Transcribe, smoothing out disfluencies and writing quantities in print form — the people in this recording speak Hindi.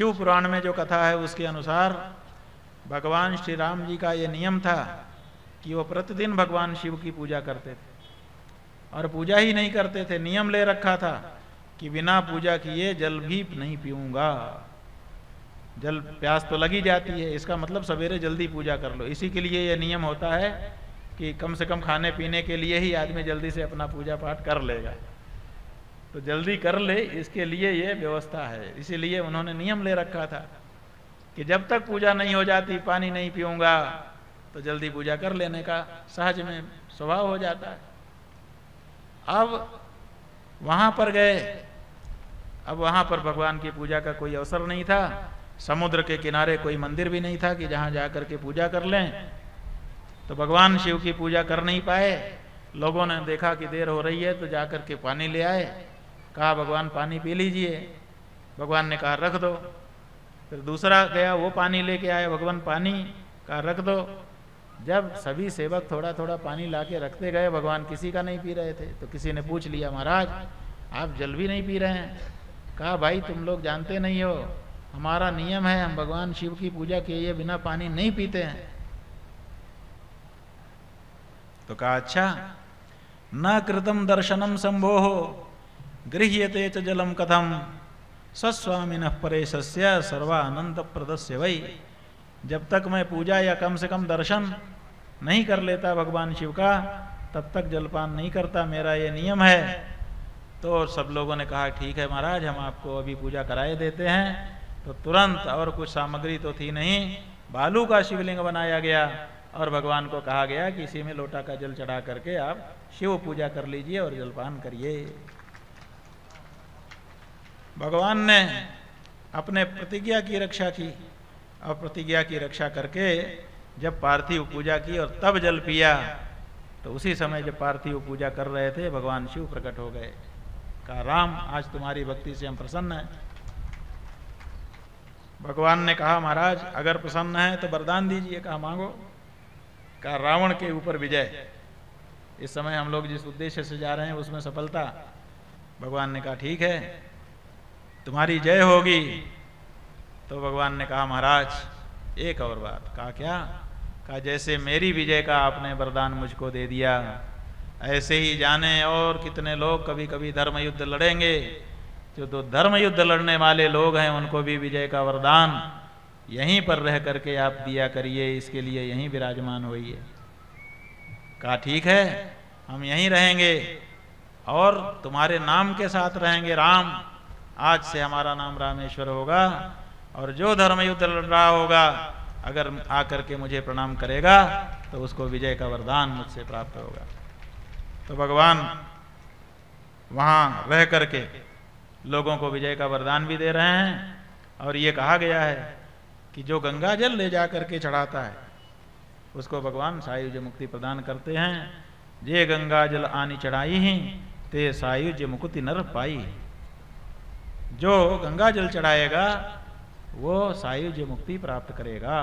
शिव पुराण में जो कथा है उसके अनुसार भगवान श्री राम जी का ये नियम था कि वो प्रतिदिन भगवान शिव की पूजा करते थे, और पूजा ही नहीं करते थे, नियम ले रखा था कि बिना पूजा किए जल भी नहीं पीऊंगा। जल प्यास तो लगी जाती है, इसका मतलब सवेरे जल्दी पूजा कर लो। इसी के लिए यह नियम होता है कि कम से कम खाने पीने के लिए ही आदमी जल्दी से अपना पूजा पाठ कर लेगा, तो जल्दी कर ले, इसके लिए ये व्यवस्था है। इसीलिए उन्होंने नियम ले रखा था कि जब तक पूजा नहीं हो जाती पानी नहीं पीऊंगा, तो जल्दी पूजा कर लेने का सहज में स्वभाव हो जाता है। अब वहां पर गए, अब वहां पर भगवान की पूजा का कोई अवसर नहीं था, समुद्र के किनारे कोई मंदिर भी नहीं था कि जहां जाकर के पूजा कर लें, तो भगवान शिव की पूजा कर नहीं पाए। लोगों ने देखा कि देर हो रही है तो जाकर के पानी ले आए, कहा भगवान पानी पी लीजिए। भगवान ने कहा रख दो। फिर दूसरा गया, वो पानी लेके आया, भगवान पानी, कहा रख दो। जब सभी सेवक थोड़ा थोड़ा पानी लाके रखते गए, भगवान किसी का नहीं पी रहे थे, तो किसी ने पूछ लिया महाराज आप जल भी नहीं पी रहे हैं? कहा भाई तुम लोग जानते नहीं हो, हमारा नियम है, हम भगवान शिव की पूजा किए बिना पानी नहीं पीते हैं। तो कहा अच्छा, न कृतम दर्शनम संभोः गृह्यते च जलम कथम सस्वामिनः परेशस्य सर्वानंद प्रदस्य वै। जब तक मैं पूजा या कम से कम दर्शन नहीं कर लेता भगवान शिव का, तब तक जलपान नहीं करता, मेरा ये नियम है। तो सब लोगों ने कहा ठीक है महाराज, हम आपको अभी पूजा कराए देते हैं। तो तुरंत, और कुछ सामग्री तो थी नहीं, बालू का शिवलिंग बनाया गया और भगवान को कहा गया कि इसी में लोटा का जल चढ़ा करके आप शिव पूजा कर लीजिए और जलपान करिए। भगवान ने अपने प्रतिज्ञा की रक्षा की, और प्रतिज्ञा की रक्षा करके जब पार्थिव पूजा की और तब जल पिया, तो उसी समय जब पार्थिव पूजा कर रहे थे भगवान शिव प्रकट हो गए। कहा राम आज तुम्हारी भक्ति से हम प्रसन्न हैं। भगवान ने कहा महाराज अगर प्रसन्न है तो वरदान दीजिए। कहा मांगो। कहा रावण के ऊपर विजय। इस समय हम लोग जिस उद्देश्य से जा रहे हैं उसमें सफलता। भगवान ने कहा ठीक है तुम्हारी जय होगी। तो भगवान ने कहा महाराज एक और बात। कहा क्या? कहा जैसे मेरी विजय का आपने वरदान मुझको दे दिया, ऐसे ही जाने और कितने लोग कभी कभी धर्म युद्ध लड़ेंगे। जो तो धर्म युद्ध लड़ने वाले लोग हैं उनको भी विजय का वरदान यहीं पर रह करके आप दिया करिए, इसके लिए यहीं विराजमान होइए। कहा ठीक है हम यहीं रहेंगे और तुम्हारे नाम के साथ रहेंगे राम। आज से हमारा नाम रामेश्वर होगा, और जो धर्म युद्ध लड़ रहा होगा अगर आकर के मुझे प्रणाम करेगा तो उसको विजय का वरदान मुझसे प्राप्त होगा। तो भगवान वहां रह करके लोगों को विजय का वरदान भी दे रहे हैं, और ये कहा गया है कि जो गंगा जल ले जा करके चढ़ाता है उसको भगवान सायुज मुक्ति प्रदान करते हैं। जे गंगा जल आनी चढ़ाई ही ते सायुज मुक्ति नर पाई। जो गंगा जल चढ़ाएगा वो सायुज मुक्ति प्राप्त करेगा।